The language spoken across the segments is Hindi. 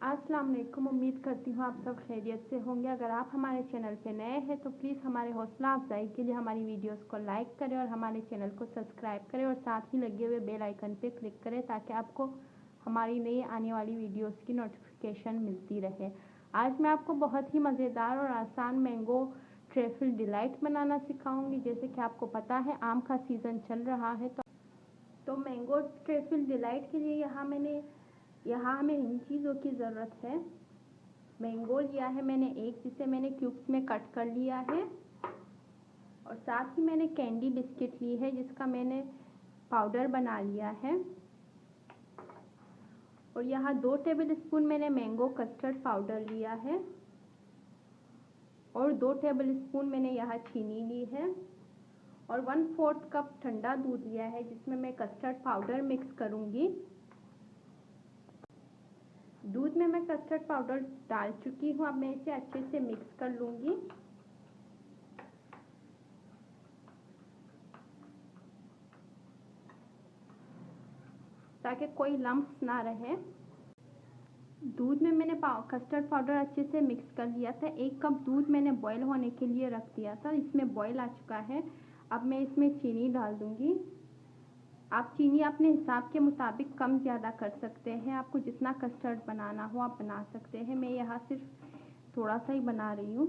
अस्सलाम वालेकुम। उम्मीद करती हूँ आप सब खैरियत से होंगे। अगर आप हमारे चैनल पे नए हैं तो प्लीज़ हमारे हौसला अफजाई के लिए हमारी वीडियोस को लाइक करें और हमारे चैनल को सब्सक्राइब करें और साथ ही लगे हुए बेल आइकन पे क्लिक करें ताकि आपको हमारी नई आने वाली वीडियोस की नोटिफिकेशन मिलती रहे। आज मैं आपको बहुत ही मज़ेदार और आसान मैंगो ट्रैफल डिलाइट बनाना सिखाऊंगी। जैसे कि आपको पता है आम का सीज़न चल रहा है तो मैंगो ट्रैफल डिलाइट के लिए यहाँ हमें इन चीज़ों की ज़रूरत है। मैंगो लिया है मैंने एक, जिसे मैंने क्यूब्स में कट कर लिया है, और साथ ही मैंने कैंडी बिस्किट ली है जिसका मैंने पाउडर बना लिया है। और यहाँ 2 टेबल स्पून मैंने मैंगो कस्टर्ड पाउडर लिया है और 2 टेबल स्पून मैंने यहाँ चीनी ली है और 1/4 कप ठंडा दूध लिया है जिसमें मैं कस्टर्ड पाउडर मिक्स करूँगी। दूध में मैं कस्टर्ड पाउडर डाल चुकी हूँ। अब मैं इसे अच्छे से मिक्स कर लूँगी ताकि कोई लम्प्स ना रहे। दूध में मैंने कस्टर्ड पाउडर अच्छे से मिक्स कर लिया था। 1 कप दूध मैंने बॉईल होने के लिए रख दिया था, इसमें बॉईल आ चुका है। अब मैं इसमें चीनी डाल दूँगी। आप चीनी अपने हिसाब के मुताबिक कम ज़्यादा कर सकते हैं। आपको जितना कस्टर्ड बनाना हो आप बना सकते हैं। मैं यहाँ सिर्फ थोड़ा सा ही बना रही हूँ।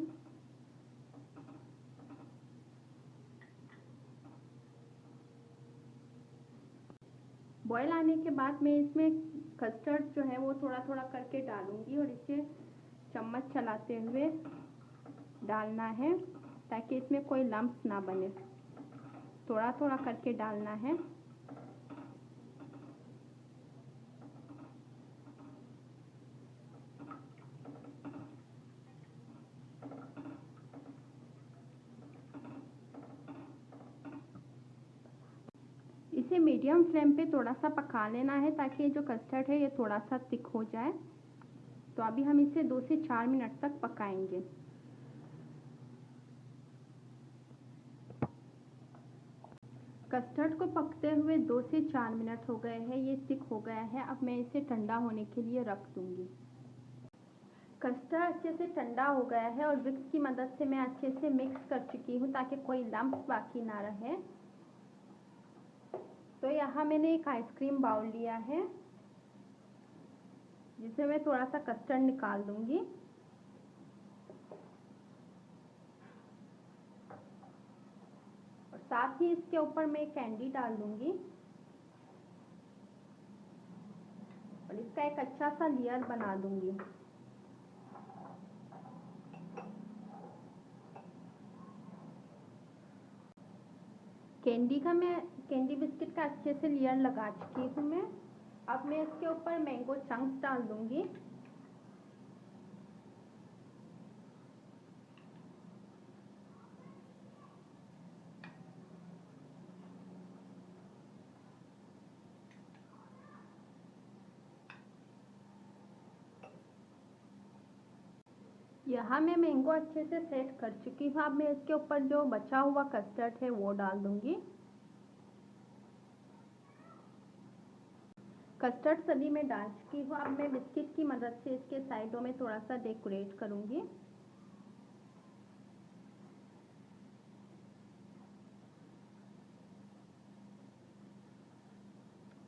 बॉईल आने के बाद मैं इसमें कस्टर्ड जो है वो थोड़ा थोड़ा करके डालूँगी और इसे चम्मच चलाते हुए डालना है ताकि इसमें कोई लम्प्स ना बने। थोड़ा थोड़ा करके डालना है। इसे मीडियम फ्लेम पे थोड़ा सा पका लेना है ताकि जो कस्टर्ड है ये थोड़ा सा थिक हो जाए। तो अभी हम इसे 2 से 4 मिनट तक पकाएंगे। कस्टर्ड को पकते हुए 2 से 4 मिनट हो गए हैं, ये थिक हो गया है। अब मैं इसे ठंडा होने के लिए रख दूंगी। कस्टर्ड अच्छे से ठंडा हो गया है और विक्स की मदद से मैं अच्छे से मिक्स कर चुकी हूँ ताकि कोई लम्प्स बाकी ना रहे। तो यहाँ मैंने एक आइसक्रीम बाउल लिया है जिसमें मैं थोड़ा सा कस्टर्ड निकाल दूंगी। और साथ ही इसके ऊपर मैं कैंडी डाल दूंगी और इसका एक अच्छा सा लेयर बना दूंगी। कैंडी बिस्किट का अच्छे से लेयर लगा चुकी हूँ मैं। अब मैं इसके ऊपर मैंगो चंक्स डाल दूंगी। यहाँ मैं मैंगो अच्छे से सेट कर चुकी हूँ। अब मैं इसके ऊपर जो बचा हुआ कस्टर्ड है वो डाल दूंगी। कस्टर्ड सभी में डाल चुकी हूँ। अब मैं बिस्किट की मदद से इसके साइडों में थोड़ा सा डेकोरेट करूँगी।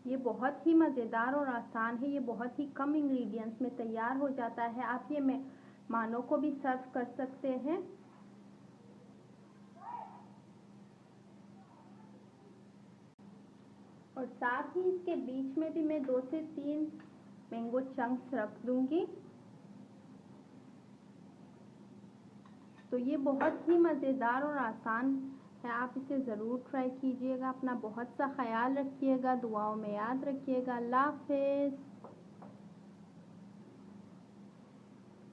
ये बहुत ही मज़ेदार और आसान है। ये बहुत ही कम इंग्रेडिएंट्स में तैयार हो जाता है। आप ये मेहमानों को भी सर्व कर सकते हैं। और साथ ही इसके बीच में भी मैं 2 से 3 मैंगो चंक्स रख दूंगी। तो ये बहुत ही मज़ेदार और आसान है। आप इसे ज़रूर ट्राई कीजिएगा। अपना बहुत सा ख्याल रखिएगा, दुआओं में याद रखिएगा। अल्लाह हाफ़िज़।